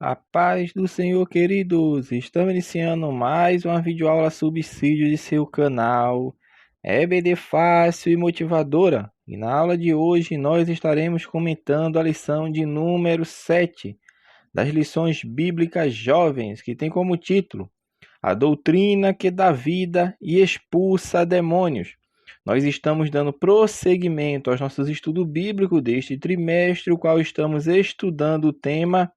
A paz do Senhor, queridos! Estamos iniciando mais uma videoaula subsídio de seu canal EBD Fácil e Motivadora. E na aula de hoje nós estaremos comentando a lição de número 7 das lições bíblicas jovens, que tem como título A Doutrina que dá vida e expulsa demônios. Nós estamos dando prosseguimento aos nossos estudos bíblicos deste trimestre, o qual estamos estudando o tema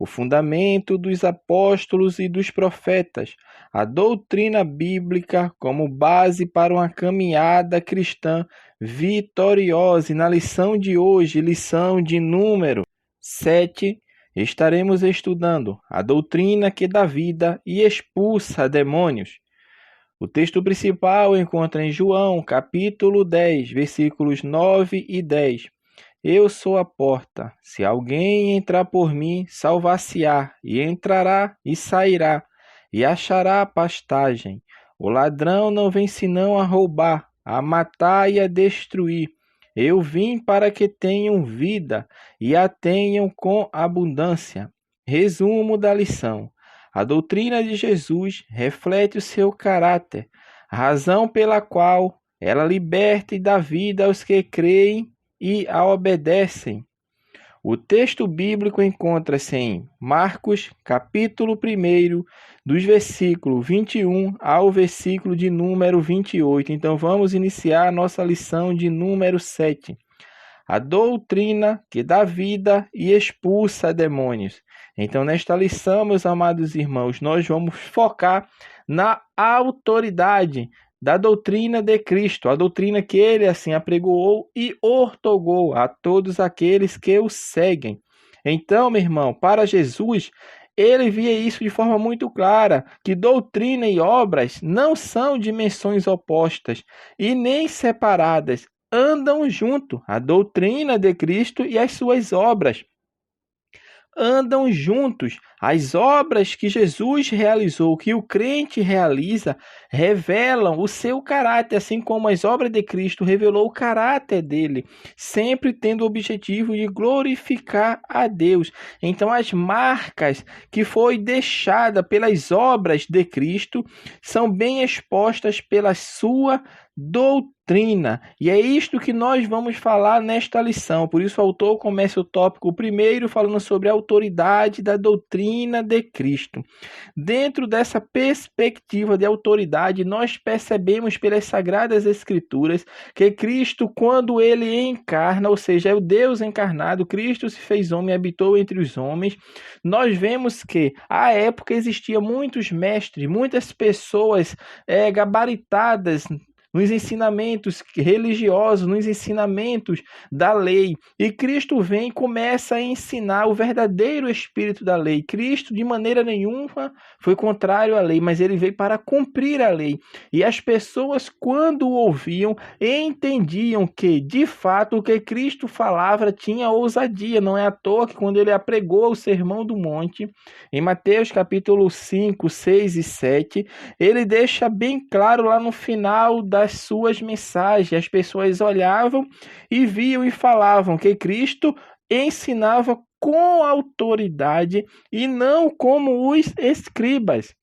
o fundamento dos apóstolos e dos profetas, a doutrina bíblica como base para uma caminhada cristã vitoriosa. E na lição de hoje, lição de número 7, estaremos estudando a doutrina que dá vida e expulsa demônios. O texto principal encontra em João, capítulo 10, versículos 9 e 10. Eu sou a porta. Se alguém entrar por mim, salvar-se-á, e entrará e sairá, e achará pastagem. O ladrão não vem senão a roubar, a matar e a destruir. Eu vim para que tenham vida, e a tenham com abundância. Resumo da lição. A doutrina de Jesus reflete o seu caráter, a razão pela qual ela liberta e dá vida aos que creem e a obedecem. O texto bíblico encontra-se em Marcos, capítulo 1, dos versículos 21 ao versículo de número 28. Então vamos iniciar a nossa lição de número 7. A doutrina que dá vida e expulsa demônios. Então, nesta lição, meus amados irmãos, nós vamos focar na autoridade da doutrina de Cristo, a doutrina que ele assim apregoou e ortogou a todos aqueles que o seguem. Então, meu irmão, para Jesus, ele via isso de forma muito clara, que doutrina e obras não são dimensões opostas e nem separadas, andam junto, a doutrina de Cristo e as suas obras andam juntos. As obras que Jesus realizou, que o crente realiza, revelam o seu caráter, assim como as obras de Cristo revelou o caráter dele, sempre tendo o objetivo de glorificar a Deus. Então, as marcas que foi deixada pelas obras de Cristo são bem expostas pela sua doutrina. E é isto que nós vamos falar nesta lição. Por isso o autor começa o tópico primeiro falando sobre a autoridade da doutrina de Cristo. Dentro dessa perspectiva de autoridade, nós percebemos pelas Sagradas Escrituras que Cristo, quando ele encarna, ou seja, é o Deus encarnado, Cristo se fez homem e habitou entre os homens, nós vemos que à época existiam muitos mestres, muitas pessoas gabaritadas nos ensinamentos religiosos, nos ensinamentos da lei. E Cristo vem e começa a ensinar o verdadeiro espírito da lei. Cristo, de maneira nenhuma, foi contrário à lei, mas ele veio para cumprir a lei. E as pessoas, quando o ouviam, entendiam que, de fato, o que Cristo falava tinha ousadia. Não é à toa que, quando ele apregou o Sermão do Monte, em Mateus capítulo 5, 6 e 7, ele deixa bem claro lá no final das suas mensagens. As pessoas olhavam e viam e falavam que Cristo ensinava com autoridade e não como os escribas.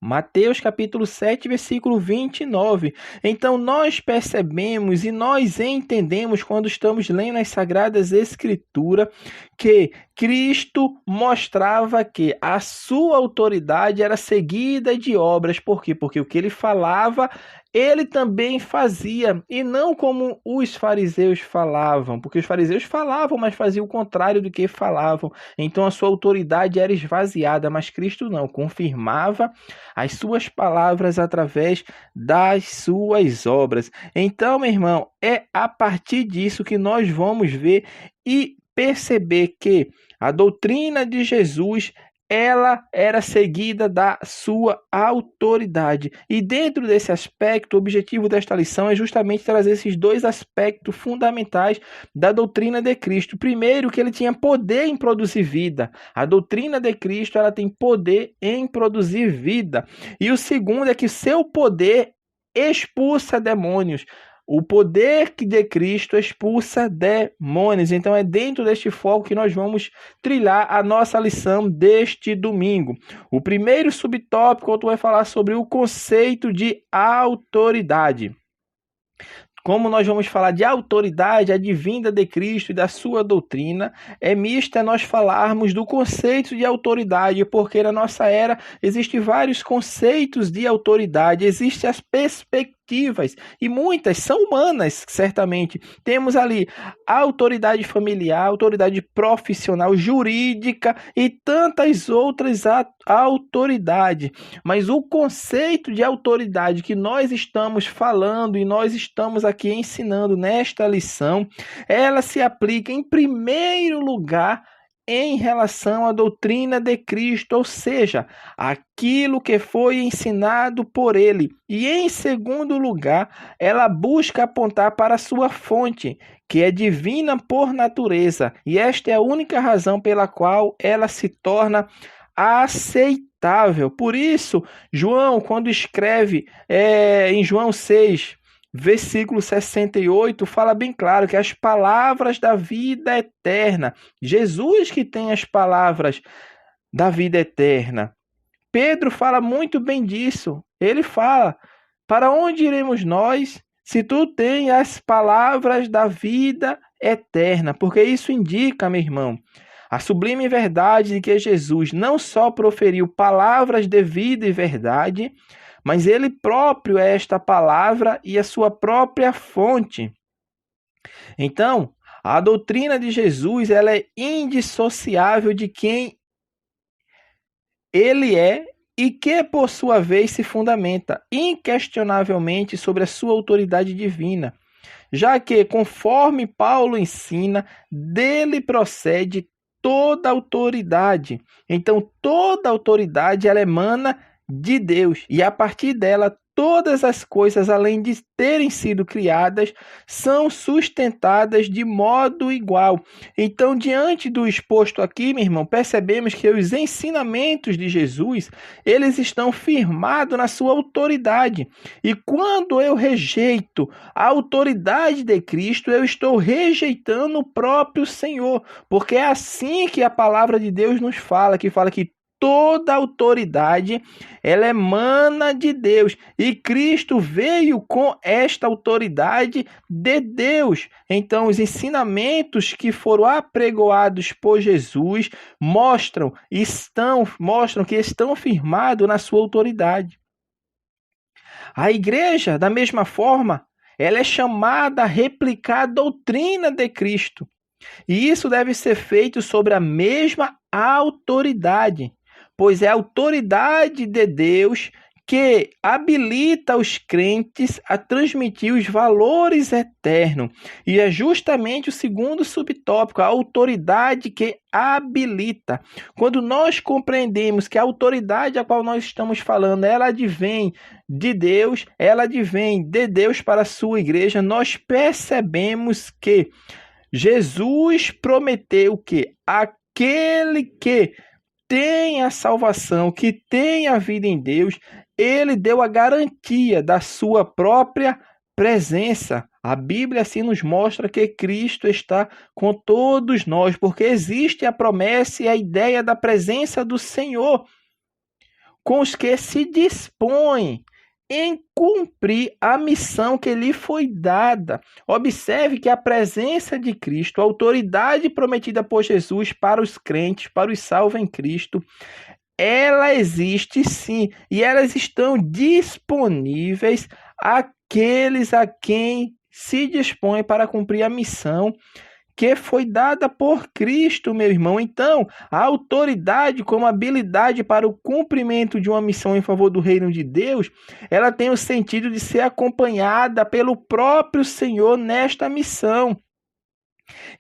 Mateus capítulo 7, versículo 29. Então nós percebemos e nós entendemos quando estamos lendo as Sagradas Escrituras que Cristo mostrava que a sua autoridade era seguida de obras. Por quê? Porque o que ele falava, ele também fazia, e não como os fariseus falavam, porque os fariseus falavam, mas faziam o contrário do que falavam. Então a sua autoridade era esvaziada, mas Cristo não, confirmava as suas palavras através das suas obras. Então, meu irmão, é a partir disso que nós vamos ver e perceber que a doutrina de Jesus, ela era seguida da sua autoridade. E dentro desse aspecto, o objetivo desta lição é justamente trazer esses dois aspectos fundamentais da doutrina de Cristo. Primeiro, que ele tinha poder em produzir vida. A doutrina de Cristo, ela tem poder em produzir vida. E o segundo é que seu poder expulsa demônios. O poder de Cristo expulsa demônios. Então é dentro deste foco que nós vamos trilhar a nossa lição deste domingo. O primeiro subtópico, tu vai falar sobre o conceito de autoridade. Como nós vamos falar de autoridade advinda de Cristo e da sua doutrina, é mista nós falarmos do conceito de autoridade, porque na nossa era existem vários conceitos de autoridade, existem as perspectivas, e muitas são humanas, certamente. Temos ali a autoridade familiar, autoridade profissional, jurídica e tantas outras autoridades. Mas o conceito de autoridade que nós estamos falando e nós estamos aqui ensinando nesta lição, ela se aplica em primeiro lugar em relação à doutrina de Cristo, ou seja, aquilo que foi ensinado por ele. E em segundo lugar, ela busca apontar para a sua fonte, que é divina por natureza. E esta é a única razão pela qual ela se torna aceitável. Por isso, João, quando escreve em João 6, versículo 68, fala bem claro que as palavras da vida eterna, Jesus que tem as palavras da vida eterna. Pedro fala muito bem disso. Ele fala, para onde iremos nós se tu tens as palavras da vida eterna? Porque isso indica, meu irmão, a sublime verdade de que Jesus não só proferiu palavras de vida e verdade, mas ele próprio é esta palavra e a sua própria fonte. Então, a doutrina de Jesus ela é indissociável de quem ele é e que, por sua vez, se fundamenta inquestionavelmente sobre a sua autoridade divina, já que, conforme Paulo ensina, dele procede toda autoridade. Então, toda autoridade ela emana de Deus, e a partir dela todas as coisas, além de terem sido criadas, são sustentadas de modo igual. Então, diante do exposto aqui, meu irmão, percebemos que os ensinamentos de Jesus, eles estão firmados na sua autoridade. E quando eu rejeito a autoridade de Cristo, eu estou rejeitando o próprio Senhor, porque é assim que a palavra de Deus nos fala, que toda autoridade, ela emana de Deus. E Cristo veio com esta autoridade de Deus. Então, os ensinamentos que foram apregoados por Jesus mostram que estão firmados na sua autoridade. A igreja, da mesma forma, ela é chamada a replicar a doutrina de Cristo. E isso deve ser feito sobre a mesma autoridade, pois é a autoridade de Deus que habilita os crentes a transmitir os valores eternos. E é justamente o segundo subtópico, a autoridade que habilita. Quando nós compreendemos que a autoridade a qual nós estamos falando, ela advém de Deus, ela advém de Deus para a sua igreja, nós percebemos que Jesus prometeu que aquele que tem a salvação, que tem a vida em Deus, ele deu a garantia da sua própria presença. A Bíblia assim nos mostra que Cristo está com todos nós, porque existe a promessa e a ideia da presença do Senhor com os que se dispõem em cumprir a missão que lhe foi dada. Observe que a presença de Cristo, a autoridade prometida por Jesus para os crentes, para os salvos em Cristo, ela existe sim, e elas estão disponíveis àqueles a quem se dispõem para cumprir a missão que foi dada por Cristo, meu irmão. Então, a autoridade como habilidade para o cumprimento de uma missão em favor do reino de Deus, ela tem o sentido de ser acompanhada pelo próprio Senhor nesta missão.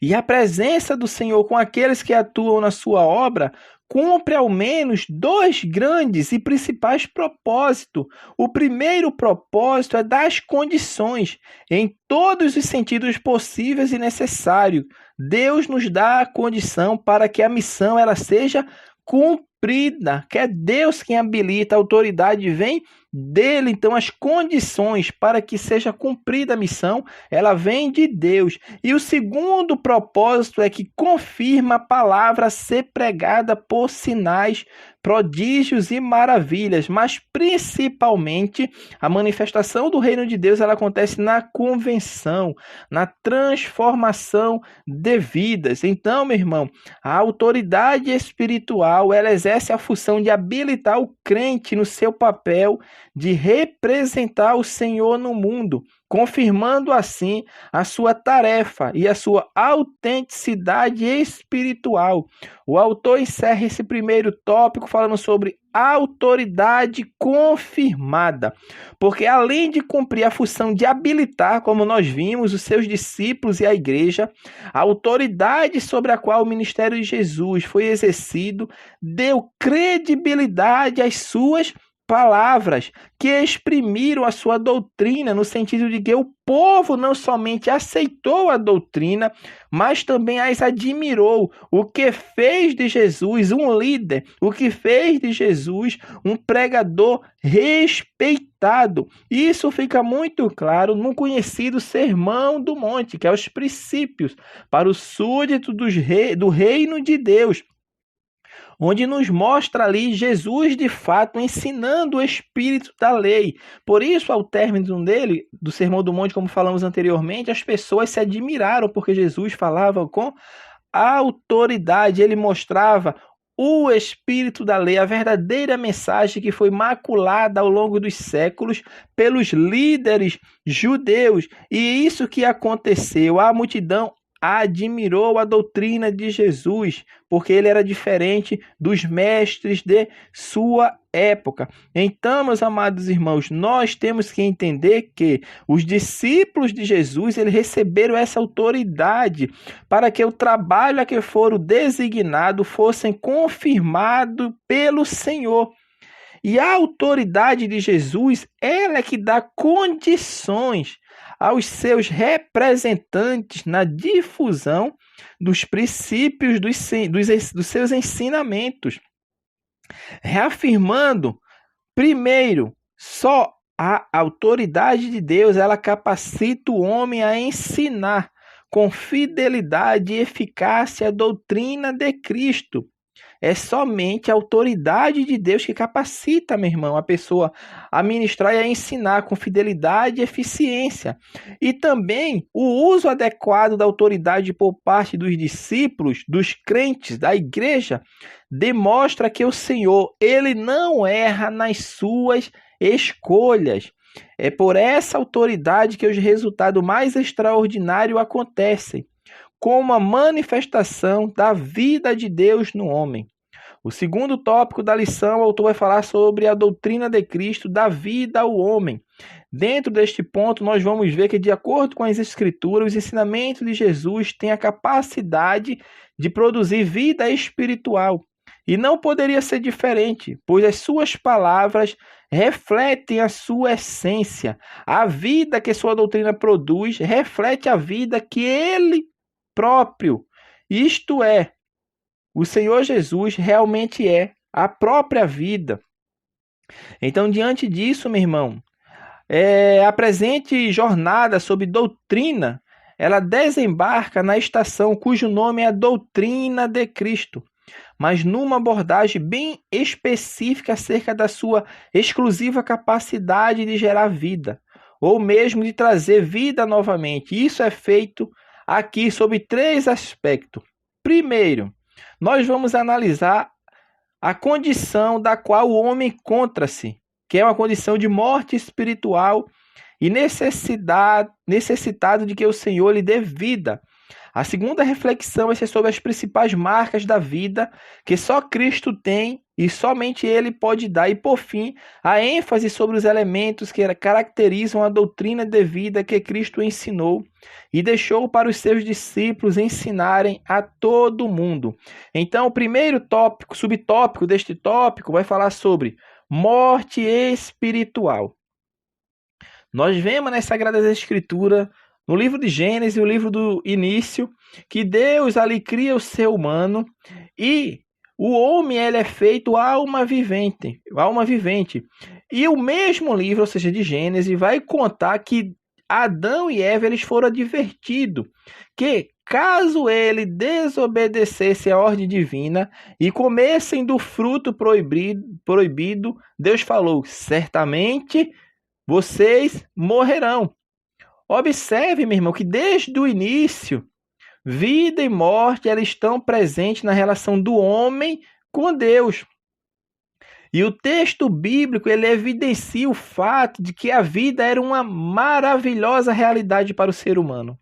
E a presença do Senhor com aqueles que atuam na sua obra cumpre ao menos dois grandes e principais propósitos. O primeiro propósito é das condições, em todos os sentidos possíveis e necessários. Deus nos dá a condição para que a missão ela seja cumprida, que é Deus quem habilita, a autoridade vem dele. Então, as condições para que seja cumprida a missão, ela vem de Deus. E o segundo propósito é que confirma a palavra ser pregada por sinais, prodígios e maravilhas, mas principalmente a manifestação do reino de Deus, ela acontece na convenção, na transformação de vidas. Então, meu irmão, a autoridade espiritual, ela exerce a função de habilitar o crente no seu papel de representar o Senhor no mundo, confirmando assim a sua tarefa e a sua autenticidade espiritual. O autor encerra esse primeiro tópico falando sobre autoridade confirmada, porque além de cumprir a função de habilitar, como nós vimos, os seus discípulos e a igreja, a autoridade sobre a qual o ministério de Jesus foi exercido deu credibilidade às suas palavras que exprimiram a sua doutrina, no sentido de que o povo não somente aceitou a doutrina, mas também as admirou, o que fez de Jesus um líder, o que fez de Jesus um pregador respeitado. Isso fica muito claro no conhecido Sermão do Monte, que é os princípios para o súdito do reino de Deus, onde nos mostra ali Jesus de fato ensinando o espírito da lei. Por isso, ao término dele, do Sermão do Monte, como falamos anteriormente, as pessoas se admiraram porque Jesus falava com autoridade, ele mostrava o espírito da lei, a verdadeira mensagem que foi maculada ao longo dos séculos pelos líderes judeus. E isso que aconteceu, a multidão admirou a doutrina de Jesus, porque ele era diferente dos mestres de sua época. Então, meus amados irmãos, nós temos que entender que os discípulos de Jesus, eles receberam essa autoridade para que o trabalho a que foram designados fossem confirmado pelo Senhor. E a autoridade de Jesus, ela é que dá condições aos seus representantes na difusão dos princípios dos seus ensinamentos, reafirmando, primeiro, só a autoridade de Deus, ela capacita o homem a ensinar com fidelidade e eficácia a doutrina de Cristo. É somente a autoridade de Deus que capacita, meu irmão, a pessoa a ministrar e a ensinar com fidelidade e eficiência. E também o uso adequado da autoridade por parte dos discípulos, dos crentes, da igreja, demonstra que o Senhor, ele não erra nas suas escolhas. É por essa autoridade que os resultados mais extraordinários acontecem, como a manifestação da vida de Deus no homem. O segundo tópico da lição, o autor vai falar sobre a doutrina de Cristo da vida ao homem. Dentro deste ponto, nós vamos ver que, de acordo com as Escrituras, os ensinamentos de Jesus têm a capacidade de produzir vida espiritual. E não poderia ser diferente, pois as suas palavras refletem a sua essência. A vida que sua doutrina produz reflete a vida que ele próprio, isto é, o Senhor Jesus realmente é a própria vida. Então, diante disso, meu irmão, a presente jornada sobre doutrina, ela desembarca na estação cujo nome é a doutrina de Cristo, mas numa abordagem bem específica acerca da sua exclusiva capacidade de gerar vida, ou mesmo de trazer vida novamente. Isso é feito aqui sob 3 aspectos. Primeiro, nós vamos analisar a condição da qual o homem encontra-se, que é uma condição de morte espiritual e necessitado de que o Senhor lhe dê vida. A segunda reflexão vai ser sobre as principais marcas da vida que só Cristo tem e somente Ele pode dar. E, por fim, a ênfase sobre os elementos que caracterizam a doutrina de vida que Cristo ensinou e deixou para os seus discípulos ensinarem a todo mundo. Então, o primeiro tópico, subtópico deste tópico, vai falar sobre morte espiritual. Nós vemos nas Sagradas Escrituras, no livro de Gênesis, o livro do início, que Deus ali cria o ser humano e o homem ele é feito alma vivente. E o mesmo livro, ou seja, de Gênesis, vai contar que Adão e Eva eles foram advertidos que caso ele desobedecesse a ordem divina e comessem do fruto proibido, Deus falou: certamente vocês morrerão. Observe, meu irmão, que desde o início, vida e morte elas estão presentes na relação do homem com Deus. E o texto bíblico ele evidencia o fato de que a vida era uma maravilhosa realidade para o ser humano.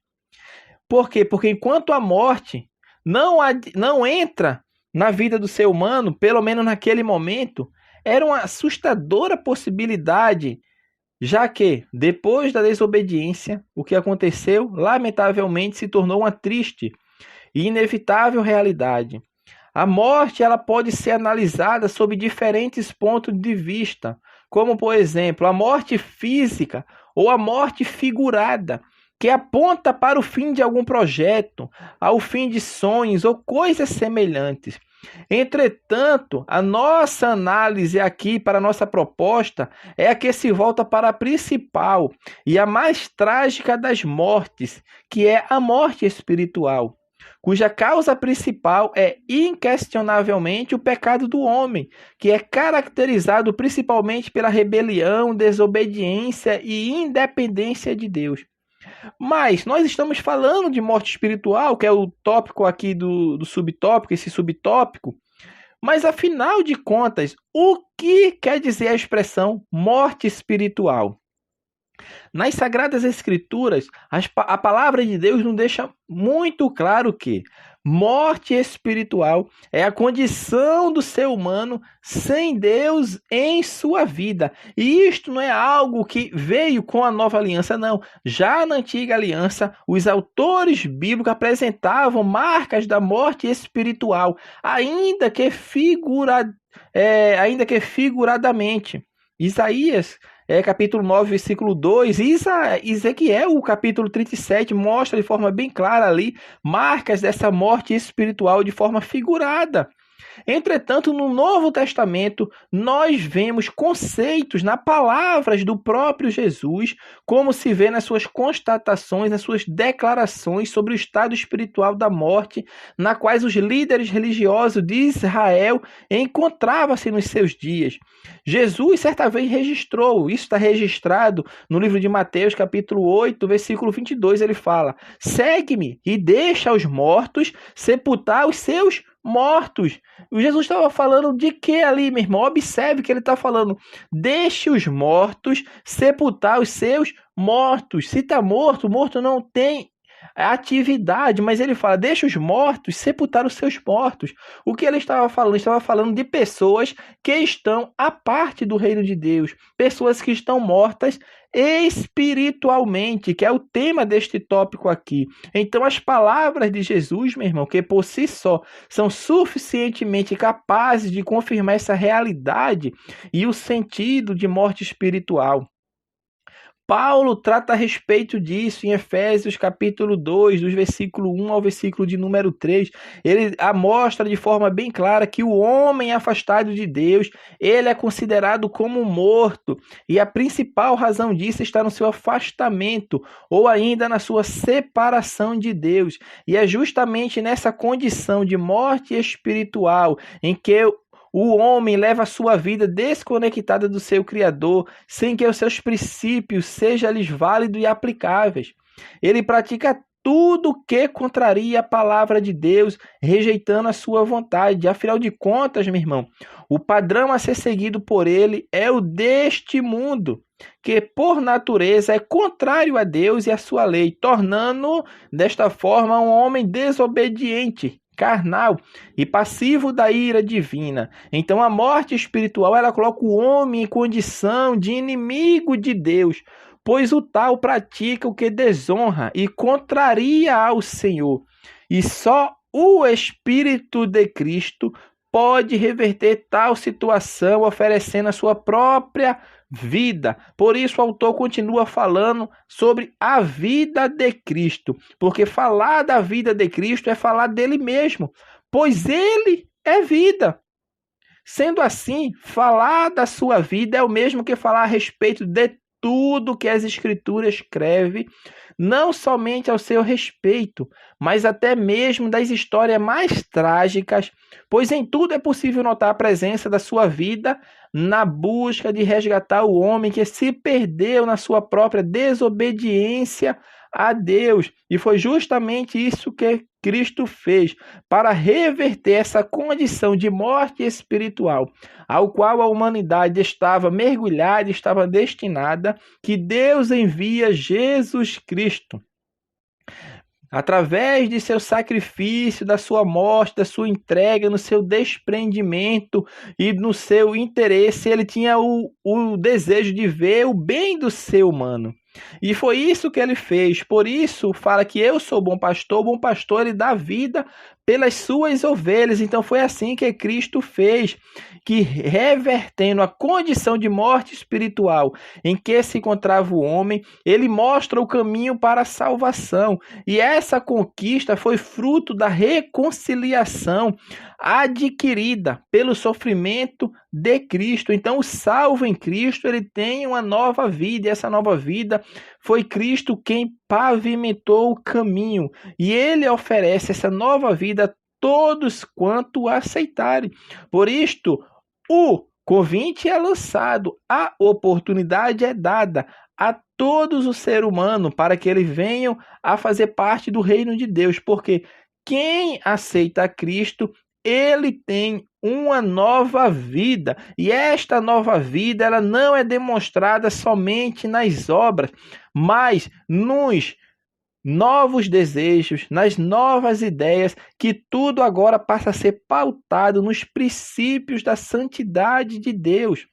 Por quê? Porque enquanto a morte não entra na vida do ser humano, pelo menos naquele momento, era uma assustadora possibilidade, já que, depois da desobediência, o que aconteceu, lamentavelmente, se tornou uma triste e inevitável realidade. A morte ela pode ser analisada sob diferentes pontos de vista, como, por exemplo, a morte física ou a morte figurada, que aponta para o fim de algum projeto, ao fim de sonhos ou coisas semelhantes. Entretanto, a nossa análise aqui para a nossa proposta é a que se volta para a principal e a mais trágica das mortes, que é a morte espiritual, cuja causa principal é inquestionavelmente o pecado do homem, que é caracterizado principalmente pela rebelião, desobediência e independência de Deus. Mas nós estamos falando de morte espiritual, que é o tópico aqui do subtópico, esse subtópico. Mas afinal de contas, o que quer dizer a expressão morte espiritual? Nas Sagradas Escrituras, a palavra de Deus nos deixa muito claro que morte espiritual é a condição do ser humano sem Deus em sua vida. E isto não é algo que veio com a nova aliança, não. Já na antiga aliança, os autores bíblicos apresentavam marcas da morte espiritual, ainda que figuradamente. Isaías capítulo 9, versículo 2, e Ezequiel, o capítulo 37, mostra de forma bem clara ali marcas dessa morte espiritual de forma figurada. Entretanto, no Novo Testamento, nós vemos conceitos nas palavras do próprio Jesus, como se vê nas suas constatações, nas suas declarações sobre o estado espiritual da morte, na quais os líderes religiosos de Israel encontravam-se nos seus dias. Jesus, certa vez, registrou, isso está registrado no livro de Mateus, capítulo 8, versículo 22, ele fala: segue-me e deixa os mortos sepultar os seus mortos. O Jesus estava falando de que ali, meu irmão? Observe que ele está falando: deixe os mortos sepultar os seus mortos. Se está morto, o morto não tem atividade, mas ele fala: deixa os mortos sepultar os seus mortos. O que ele estava falando? Ele estava falando de pessoas que estão à parte do reino de Deus, pessoas que estão mortas espiritualmente, que é o tema deste tópico aqui. Então, as palavras de Jesus, meu irmão, que por si só são suficientemente capazes de confirmar essa realidade e o sentido de morte espiritual. Paulo trata a respeito disso em Efésios capítulo 2, dos versículo 1 ao versículo de número 3. Ele mostra de forma bem clara que o homem afastado de Deus, ele é considerado como morto. E a principal razão disso está no seu afastamento, ou ainda na sua separação de Deus. E é justamente nessa condição de morte espiritual em que o homem leva a sua vida desconectada do seu Criador, sem que os seus princípios sejam-lhes válidos e aplicáveis. Ele pratica tudo que contraria a palavra de Deus, rejeitando a sua vontade. Afinal de contas, meu irmão, o padrão a ser seguido por ele é o deste mundo, que por natureza é contrário a Deus e a sua lei, tornando desta forma um homem desobediente, carnal e passivo da ira divina. Então a morte espiritual ela coloca o homem em condição de inimigo de Deus, pois o tal pratica o que desonra e contraria ao Senhor. E só o Espírito de Cristo pode reverter tal situação, oferecendo a sua própria vida. Por isso o autor continua falando sobre a vida de Cristo, porque falar da vida de Cristo é falar dele mesmo, pois ele é vida. Sendo assim, falar da sua vida é o mesmo que falar a respeito de tudo que as Escrituras escrevem, não somente ao seu respeito, mas até mesmo das histórias mais trágicas, pois em tudo é possível notar a presença da sua vida na busca de resgatar o homem que se perdeu na sua própria desobediência a Deus. E foi justamente isso que Cristo fez, para reverter essa condição de morte espiritual, ao qual a humanidade estava mergulhada, estava destinada, que Deus envia Jesus Cristo. Através de seu sacrifício, da sua morte, da sua entrega, no seu desprendimento e no seu interesse, ele tinha o desejo de ver o bem do ser humano. E foi isso que ele fez. Por isso, fala que eu sou bom pastor ele dá vida pelas suas ovelhas. Então foi assim que Cristo fez, que revertendo a condição de morte espiritual em que se encontrava o homem, ele mostra o caminho para a salvação. E essa conquista foi fruto da reconciliação adquirida pelo sofrimento de Cristo. Então, o salvo em Cristo, ele tem uma nova vida, e essa nova vida foi Cristo quem pavimentou o caminho, e ele oferece essa nova vida a todos quanto aceitarem. Por isto, o convite é lançado, a oportunidade é dada a todos os seres humanos para que eles venham a fazer parte do reino de Deus, porque quem aceita a Cristo, ele tem uma nova vida, e esta nova vida ela não é demonstrada somente nas obras, mas nos novos desejos, nas novas ideias, que tudo agora passa a ser pautado nos princípios da santidade de Deus.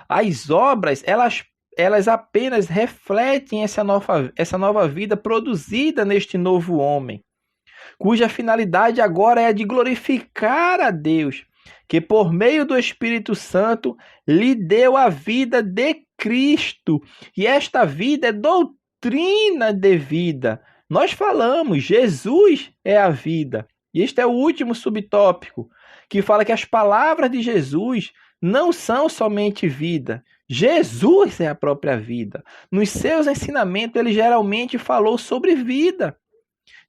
As obras, elas apenas refletem essa nova vida produzida neste novo homem, cuja finalidade agora é a de glorificar a Deus, que por meio do Espírito Santo lhe deu a vida de Cristo. E esta vida é doutrina de vida. Nós falamos, Jesus é a vida. E este é o último subtópico, que fala que as palavras de Jesus não são somente vida. Jesus é a própria vida. Nos seus ensinamentos, ele geralmente falou sobre vida.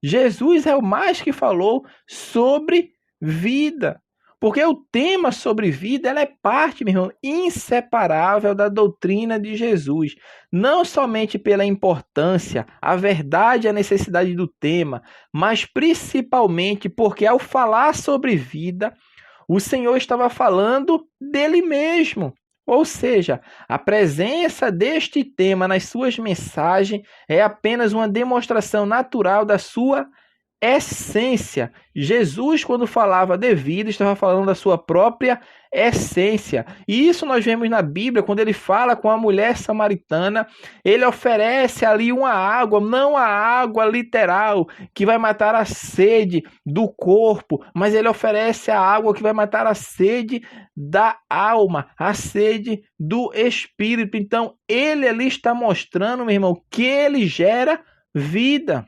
Jesus é o mais que falou sobre vida, porque o tema sobre vida ela é parte, meu irmão, inseparável da doutrina de Jesus, não somente pela importância, a verdade e a necessidade do tema, mas principalmente porque ao falar sobre vida, o Senhor estava falando dele mesmo. Ou seja, a presença deste tema nas suas mensagens é apenas uma demonstração natural da sua essência. Jesus, quando falava de vida, estava falando da sua própria essência. E isso nós vemos na Bíblia, quando ele fala com a mulher samaritana, ele oferece ali uma água, não a água literal, que vai matar a sede do corpo, mas ele oferece a água que vai matar a sede da alma, a sede do espírito. Então, ele ali está mostrando, meu irmão, que ele gera vida.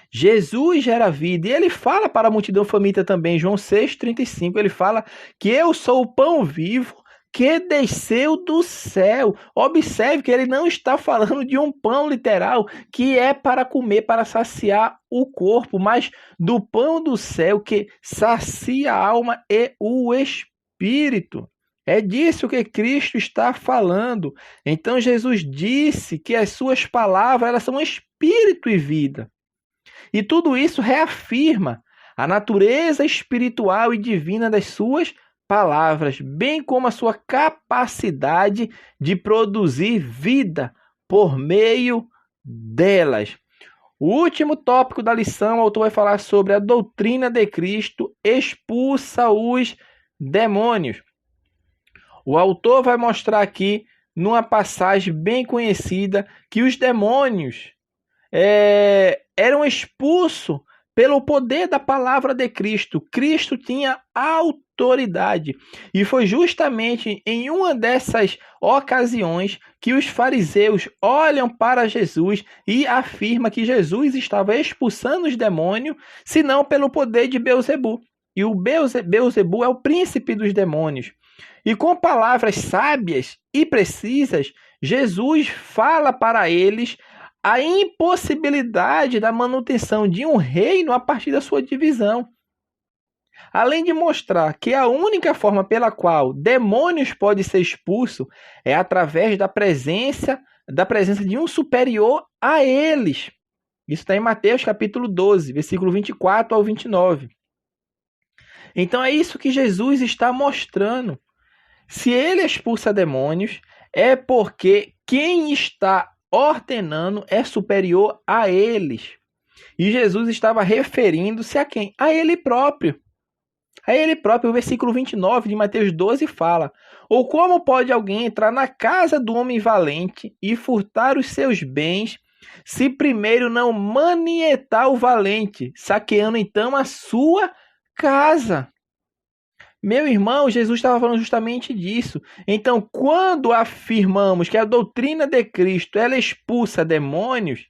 Jesus gera vida, e ele fala para a multidão faminta também, João 6,35, ele fala que eu sou o pão vivo que desceu do céu. Observe que ele não está falando de um pão literal, que é para comer, para saciar o corpo, mas do pão do céu que sacia a alma e o espírito. É disso que Cristo está falando. Então Jesus disse que as suas palavras elas são espírito e vida. E tudo isso reafirma a natureza espiritual e divina das suas palavras, bem como a sua capacidade de produzir vida por meio delas. O último tópico da lição, o autor vai falar sobre a doutrina de Cristo expulsa os demônios. O autor vai mostrar aqui, numa passagem bem conhecida, que os demônios eram expulsos pelo poder da palavra de Cristo. Cristo tinha autoridade. E foi justamente em uma dessas ocasiões que os fariseus olham para Jesus e afirmam que Jesus estava expulsando os demônios, senão pelo poder de Beelzebu. e o Beelzebu é o príncipe dos demônios. E com palavras sábias e precisas, Jesus fala para eles a impossibilidade da manutenção de um reino a partir da sua divisão. Além de mostrar que a única forma pela qual demônios podem ser expulsos é através da presença de um superior a eles. Isso está em Mateus capítulo 12, versículo 24 ao 29. Então é isso que Jesus está mostrando. Se ele expulsa demônios, é porque quem está ordenando é superior a eles. E Jesus estava referindo-se a quem? A ele próprio. A ele próprio, o versículo 29 de Mateus 12 fala: ou como pode alguém entrar na casa do homem valente e furtar os seus bens, se primeiro não manietar o valente, saqueando então a sua casa? Meu irmão, Jesus estava falando justamente disso. Então, quando afirmamos que a doutrina de Cristo ela expulsa demônios,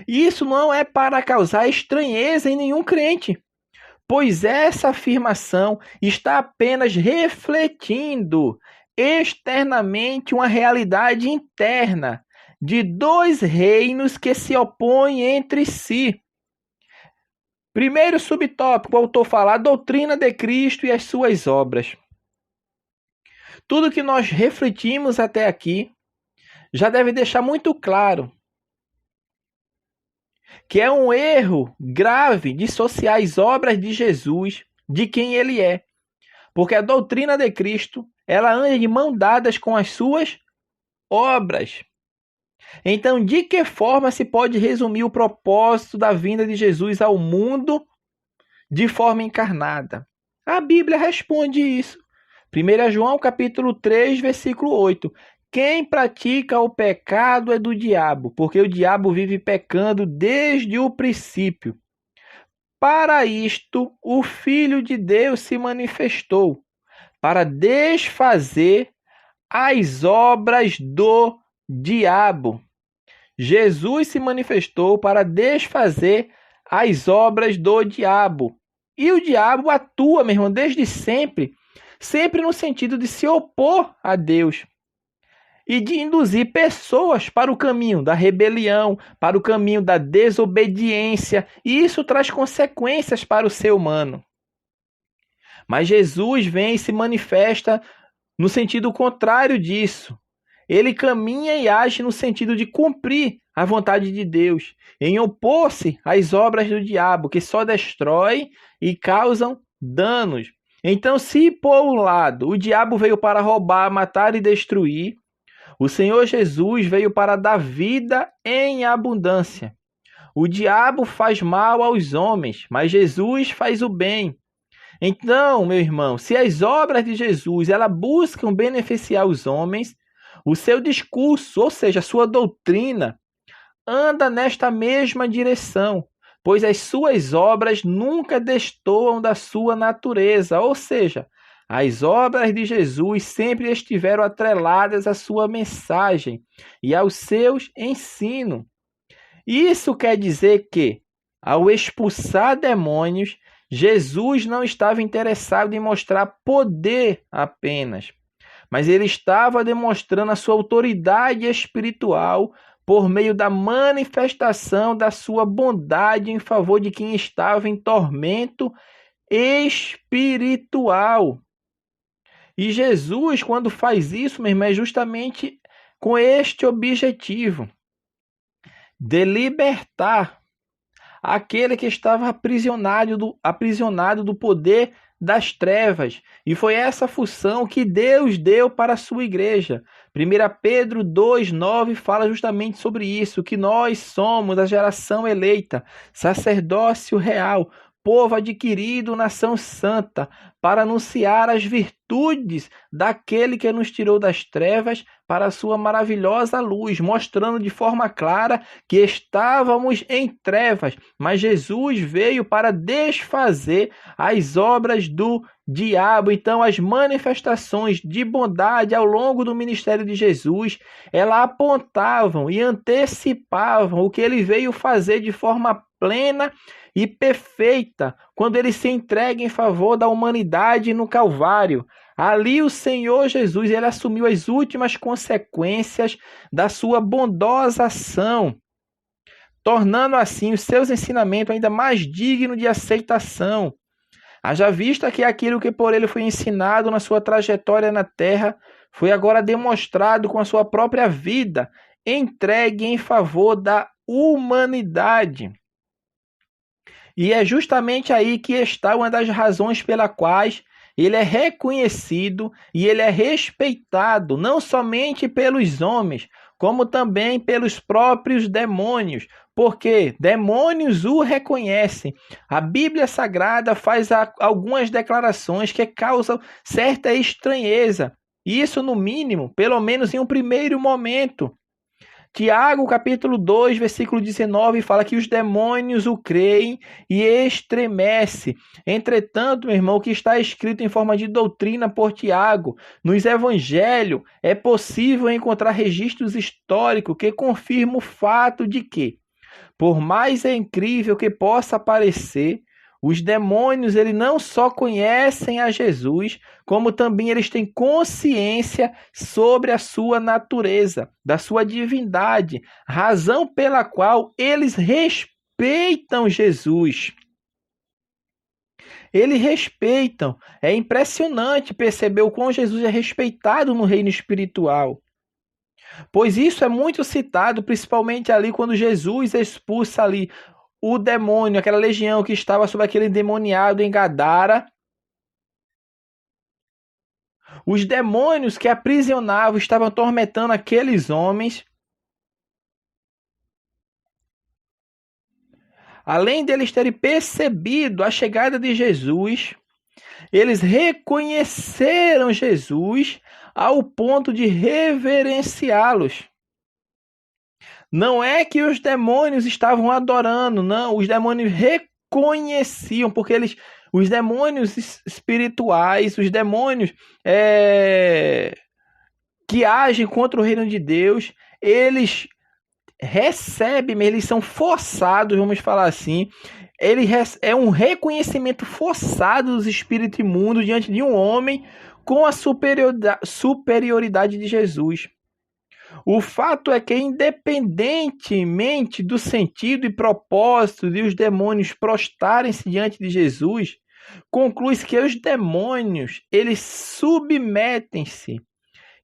isso não é para causar estranheza em nenhum crente, pois essa afirmação está apenas refletindo externamente uma realidade interna de dois reinos que se opõem entre si. Primeiro subtópico, o autor fala a doutrina de Cristo e as suas obras. Tudo que nós refletimos até aqui já deve deixar muito claro que é um erro grave dissociar as obras de Jesus de quem ele é. Porque a doutrina de Cristo, ela anda de mão dadas com as suas obras. Então, de que forma se pode resumir o propósito da vinda de Jesus ao mundo de forma encarnada? A Bíblia responde isso. 1 João capítulo 3, versículo 8. Quem pratica o pecado é do diabo, porque o diabo vive pecando desde o princípio. Para isto, o Filho de Deus se manifestou, para desfazer as obras do diabo. Jesus se manifestou para desfazer as obras do diabo. E o diabo atua, meu irmão, desde sempre, sempre no sentido de se opor a Deus e de induzir pessoas para o caminho da rebelião, para o caminho da desobediência, e isso traz consequências para o ser humano. Mas Jesus vem e se manifesta no sentido contrário disso. Ele caminha e age no sentido de cumprir a vontade de Deus, em opor-se às obras do diabo, que só destrói e causam danos. Então, se por um lado o diabo veio para roubar, matar e destruir, o Senhor Jesus veio para dar vida em abundância. O diabo faz mal aos homens, mas Jesus faz o bem. Então, meu irmão, se as obras de Jesus elas buscam beneficiar os homens, o seu discurso, ou seja, a sua doutrina, anda nesta mesma direção, pois as suas obras nunca destoam da sua natureza, ou seja, as obras de Jesus sempre estiveram atreladas à sua mensagem e aos seus ensinos. Isso quer dizer que, ao expulsar demônios, Jesus não estava interessado em mostrar poder apenas, mas ele estava demonstrando a sua autoridade espiritual por meio da manifestação da sua bondade em favor de quem estava em tormento espiritual. E Jesus, quando faz isso, meu irmão, é justamente com este objetivo de libertar aquele que estava aprisionado do poder das trevas. E foi essa função que Deus deu para a sua igreja. 1 Pedro 2,9 fala justamente sobre isso, que nós somos a geração eleita, sacerdócio real, povo adquirido, nação santa, para anunciar as virtudes daquele que nos tirou das trevas para a sua maravilhosa luz, mostrando de forma clara que estávamos em trevas, mas Jesus veio para desfazer as obras do diabo. Então, as manifestações de bondade ao longo do ministério de Jesus, elas apontavam e antecipavam o que ele veio fazer de forma plena e perfeita quando ele se entrega em favor da humanidade no Calvário. Ali o Senhor Jesus, ele assumiu as últimas consequências da sua bondosa ação, tornando assim os seus ensinamentos ainda mais dignos de aceitação. Haja vista que aquilo que por ele foi ensinado na sua trajetória na terra foi agora demonstrado com a sua própria vida, entregue em favor da humanidade. E é justamente aí que está uma das razões pela quais ele é reconhecido e ele é respeitado, não somente pelos homens, como também pelos próprios demônios, porque demônios o reconhecem. A Bíblia Sagrada faz algumas declarações que causam certa estranheza. Isso, no mínimo, pelo menos em um primeiro momento. Tiago, capítulo 2, versículo 19, fala que os demônios o creem e estremece. Entretanto, meu irmão, o que está escrito em forma de doutrina por Tiago, nos evangelhos, é possível encontrar registros históricos que confirmam o fato de que, por mais incrível que possa parecer, os demônios eles não só conhecem a Jesus, como também eles têm consciência sobre a sua natureza, da sua divindade, razão pela qual eles respeitam Jesus. Eles respeitam. É impressionante perceber o quão Jesus é respeitado no reino espiritual. Pois isso é muito citado, principalmente ali quando Jesus expulsa ali o demônio, aquela legião que estava sobre aquele endemoniado em Gadara. Os demônios que aprisionavam estavam atormentando aqueles homens. Além deles terem percebido a chegada de Jesus, eles reconheceram Jesus ao ponto de reverenciá-los. Não é que os demônios estavam adorando, não. Os demônios reconheciam, porque os demônios espirituais, os demônios que agem contra o reino de Deus, eles recebem, eles são forçados, vamos falar assim. É um reconhecimento forçado dos espíritos imundos diante de um homem com a superioridade de Jesus. O fato é que, independentemente do sentido e propósito de os demônios prostrarem-se diante de Jesus, conclui-se que os demônios, eles submetem-se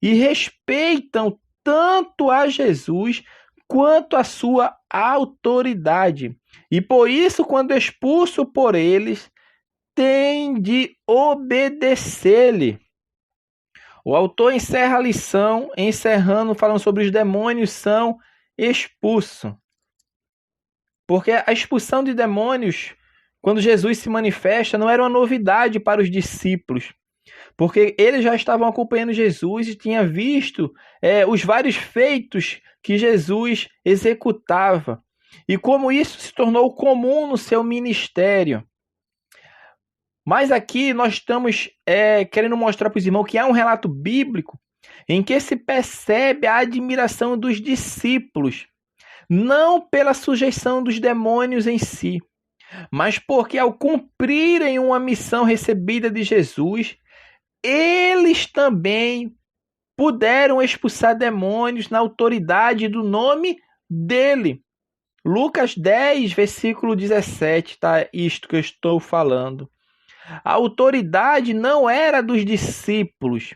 e respeitam tanto a Jesus quanto a sua autoridade. E por isso, quando expulso por eles, tem de obedecer-lhe. O autor encerra a lição, falando sobre os demônios são expulsos. Porque a expulsão de demônios, quando Jesus se manifesta, não era uma novidade para os discípulos. Porque eles já estavam acompanhando Jesus e tinham visto os vários feitos que Jesus executava. E como isso se tornou comum no seu ministério. Mas aqui nós estamos querendo mostrar para os irmãos que há um relato bíblico em que se percebe a admiração dos discípulos, não pela sujeição dos demônios em si, mas porque ao cumprirem uma missão recebida de Jesus, eles também puderam expulsar demônios na autoridade do nome dele. Lucas 10, versículo 17, tá? Isto que eu estou falando. A autoridade não era dos discípulos,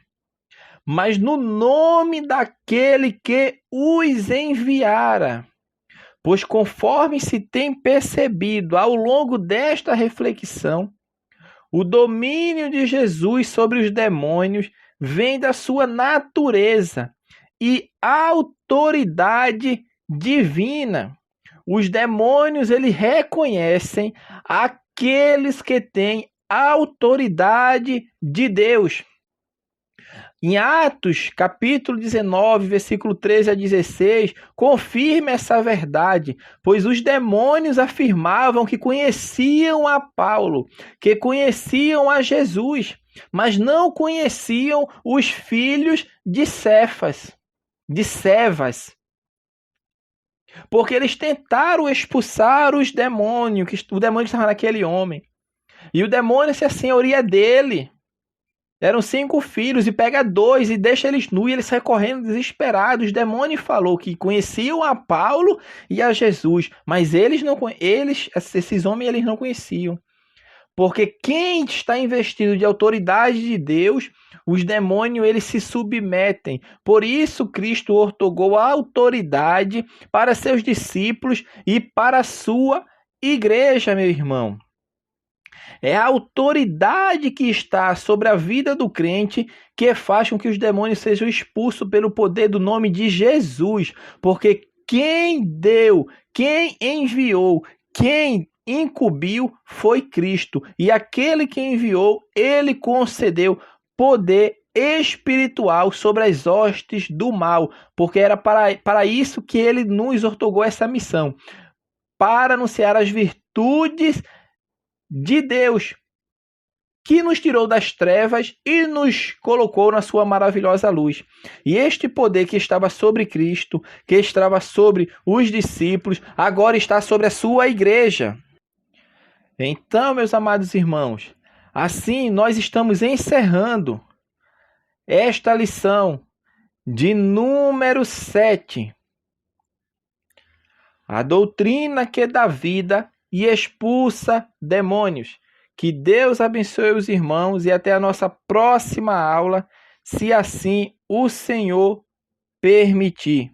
mas no nome daquele que os enviara. Pois conforme se tem percebido ao longo desta reflexão, o domínio de Jesus sobre os demônios vem da sua natureza e autoridade divina. Os demônios, eles reconhecem aqueles que têm autoridade de Deus. Em Atos, capítulo 19, versículo 13 a 16, confirma essa verdade, pois os demônios afirmavam que conheciam a Paulo, que conheciam a Jesus, mas não conheciam os filhos de Cefas. Porque eles tentaram expulsar os demônios, o demônio que estava naquele homem. E o demônio se a senhoria dele. Eram 5 filhos, e pega 2 e deixa eles nus, e eles saem correndo desesperados. O demônio falou que conheciam a Paulo e a Jesus, mas esses homens eles não conheciam. Porque quem está investido de autoridade de Deus, os demônios eles se submetem. Por isso Cristo outorgou a autoridade para seus discípulos e para a sua igreja, meu irmão. É a autoridade que está sobre a vida do crente que faz com que os demônios sejam expulsos pelo poder do nome de Jesus. Porque quem deu, quem enviou, quem incumbiu foi Cristo. E aquele que enviou, ele concedeu poder espiritual sobre as hostes do mal. Porque era para isso que ele nos outorgou essa missão. Para anunciar as virtudes de Deus, que nos tirou das trevas e nos colocou na sua maravilhosa luz. E este poder que estava sobre Cristo, que estava sobre os discípulos, agora está sobre a sua igreja. Então, meus amados irmãos, assim nós estamos encerrando esta lição de número 7. A doutrina que dá vida e expulsa demônios. Que Deus abençoe os irmãos e até a nossa próxima aula, se assim o Senhor permitir.